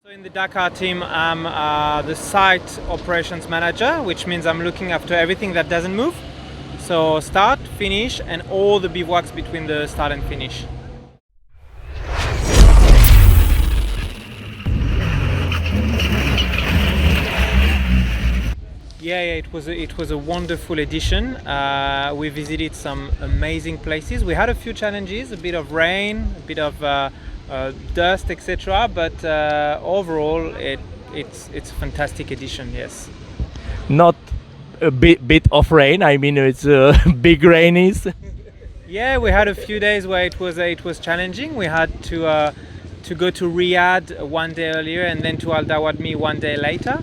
So in the Dakar team, I'm the site operations manager, which means I'm looking after everything that doesn't move. So start, finish, and all the bivouacs between the start and finish. Yeah, it was a wonderful edition. We visited some amazing places. We had a few challenges, a bit of rain, a bit of dust, etc. But overall, it's a fantastic edition. Yes. Not a bit of rain. I mean, it's big rainies. Yeah, we had a few days where it was challenging. We had to go to Riyadh one day earlier and then to Al Dawadmi one day later.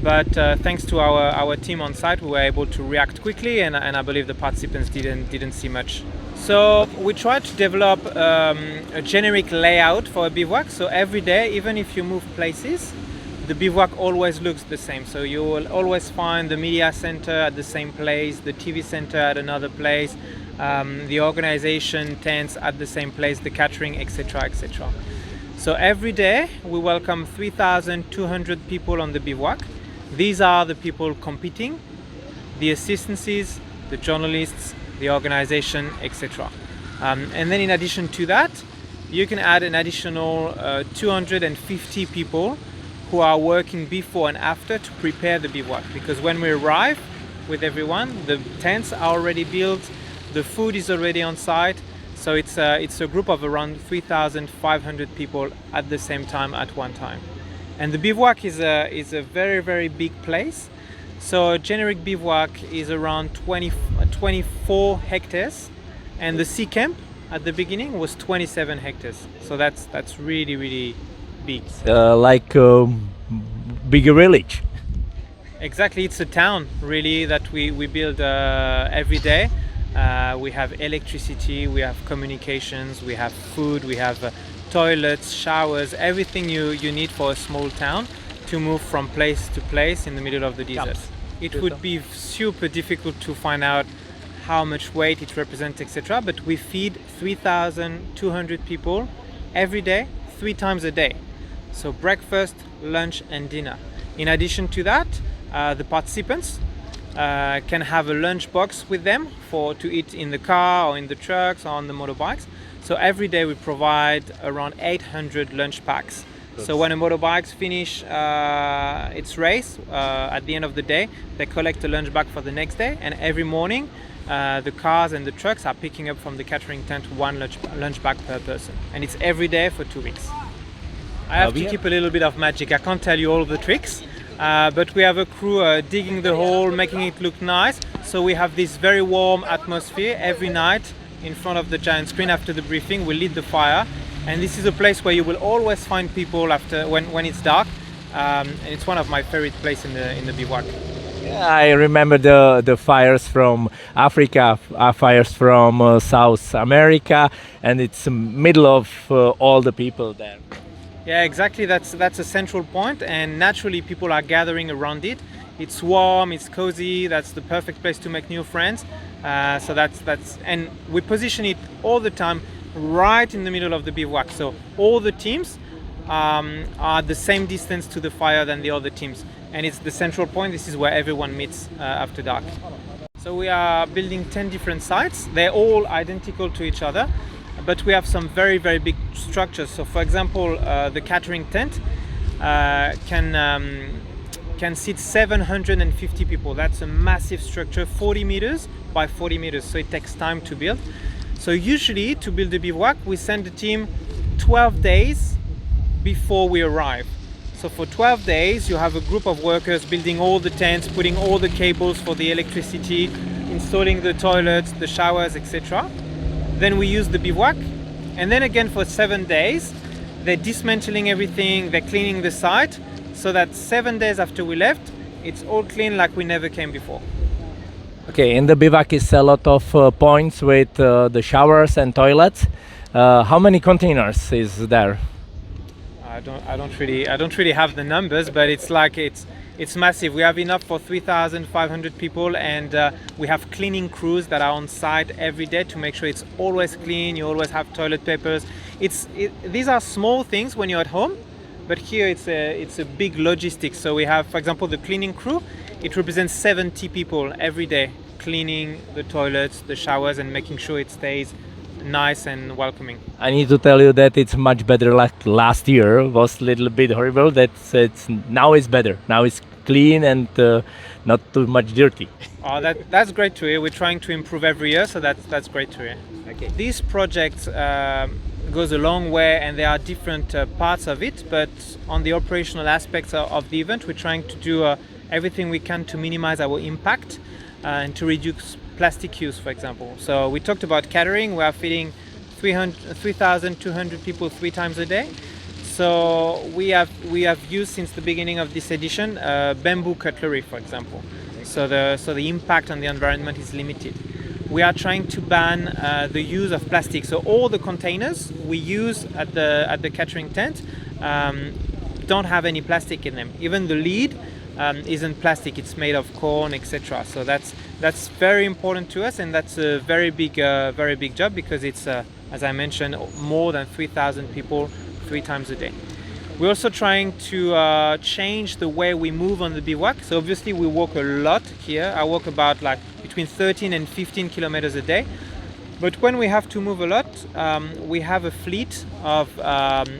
But thanks to our team on site, we were able to react quickly, and I believe the participants didn't see much. So we tried to develop a generic layout for a bivouac. So every day, even if you move places, the bivouac always looks the same. So you will always find the media center at the same place, the TV center at another place, the organization tents at the same place, the catering, etc., etc. So every day we welcome 3,200 people on the bivouac. These are the people competing, the assistances, the journalists, the organization, etc. And then in addition to that, you can add an additional 250 people who are working before and after to prepare the bivouac. Because when we arrive with everyone, the tents are already built, the food is already on site. So it's a group of around 3,500 people at the same time at one time. And the bivouac is a very, very big place. So a generic bivouac is around 24 hectares, and the sea camp at the beginning was 27 hectares. So that's really, really big. Like bigger village. Exactly, it's a town really that we build every day. We have electricity, we have communications, we have food, we have toilets, showers, everything you need for a small town to move from place to place in the middle of the desert. It would be super difficult to find out how much weight it represents, etc. But we feed 3,200 people every day, 3 times a day. So breakfast, lunch, and dinner. In addition to that, the participants can have a lunch box with them to eat in the car or in the trucks or on the motorbikes. So every day we provide around 800 lunch packs. So when a motorbikes finish its race at the end of the day, they collect a lunch bag for the next day, and every morning the cars and the trucks are picking up from the catering tent one lunch bag per person, and it's every day for 2 weeks. I have to keep a little bit of magic. I can't tell you all of the tricks, but we have a crew digging the hole, making it look nice. So we have this very warm atmosphere every night in front of the giant screen. After the briefing, we lit the fire, and this is a place where you will always find people after when it's dark, and it's one of my favorite places in the bivouac. Yeah, I remember the fires from Africa, fires from South America, and it's the middle of all the people there. Yeah, exactly. That's a central point, and naturally people are gathering around it. It's warm, it's cozy. That's the perfect place to make new friends. So that's and we position it all the time right in the middle of the bivouac. So all the teams are the same distance to the fire than the other teams, and it's the central point. This is where everyone meets after dark. So we are building 10 different sites. They're all identical to each other, but we have some very, very big structures. So for example, the catering tent can seat 750 people. That's a massive structure, 40 meters by 40 meters. So it takes time to build. So usually to build a bivouac, we send the team 12 days before we arrive. So for 12 days, you have a group of workers building all the tents, putting all the cables for the electricity, installing the toilets, the showers, etc. Then we use the bivouac, and then again for 7 days, they're dismantling everything, they're cleaning the site, so that 7 days after we left, it's all clean like we never came before. Okay, in the bivouac is a lot of points with the showers and toilets. How many containers is there? I don't really have the numbers, but it's massive. We have enough for 3,500 people, and we have cleaning crews that are on site every day to make sure it's always clean. You always have toilet papers. These are small things when you're at home, but here it's a big logistics. So we have, for example, the cleaning crew. It represents 70 people every day cleaning the toilets, the showers, and making sure it stays nice and welcoming. I need to tell you that it's much better. Like last year was a little bit horrible. Now it's better. Now it's clean and not too much dirty. Oh, that's great to hear. We're trying to improve every year, so that's great to hear. Okay. This project goes a long way, and there are different parts of it. But on the operational aspects of the event, we're trying to do everything we can to minimize our impact and to reduce plastic use, for example. So we talked about catering. We are feeding 3,200 people 3 times a day. So we have used since the beginning of this edition bamboo cutlery, for example. So the impact on the environment is limited. We are trying to ban the use of plastic. So all the containers we use at the catering tent don't have any plastic in them. Even the lid isn't plastic; it's made of corn, etc. So that's very important to us, and that's a very big job because it's, as I mentioned, more than 3,000 people 3 times a day. We're also trying to change the way we move on the bivak. So obviously we walk a lot here. I walk about like between 13 and 15 kilometers a day. But when we have to move a lot, we have a fleet of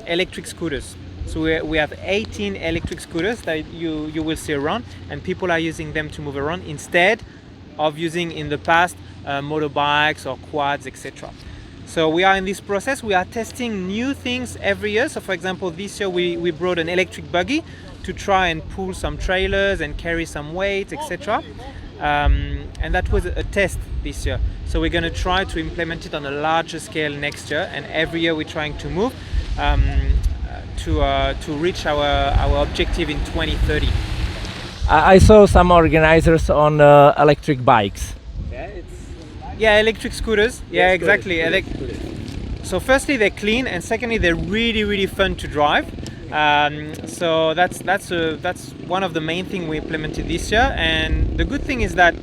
electric scooters. So we have 18 electric scooters that you will see around, and people are using them to move around instead of using in the past motorbikes or quads, etc. So we are in this process. We are testing new things every year. So for example, this year we brought an electric buggy to try and pull some trailers and carry some weight, etc. And that was a test this year. So we're going to try to implement it on a larger scale next year. And every year we're trying to move to reach our objective in 2030. I saw some organizers on electric bikes. Yeah, electric scooters. Yeah, exactly. So firstly, they're clean, and secondly, they're really fun to drive. So that's one of the main things we implemented this year. And the good thing is that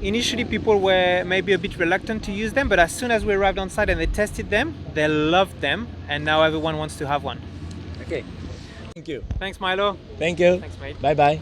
initially people were maybe a bit reluctant to use them, but as soon as we arrived on site and they tested them, they loved them, and now everyone wants to have one. Okay. Thank you. Thanks, Milo. Thank you. Thanks, mate. Bye bye.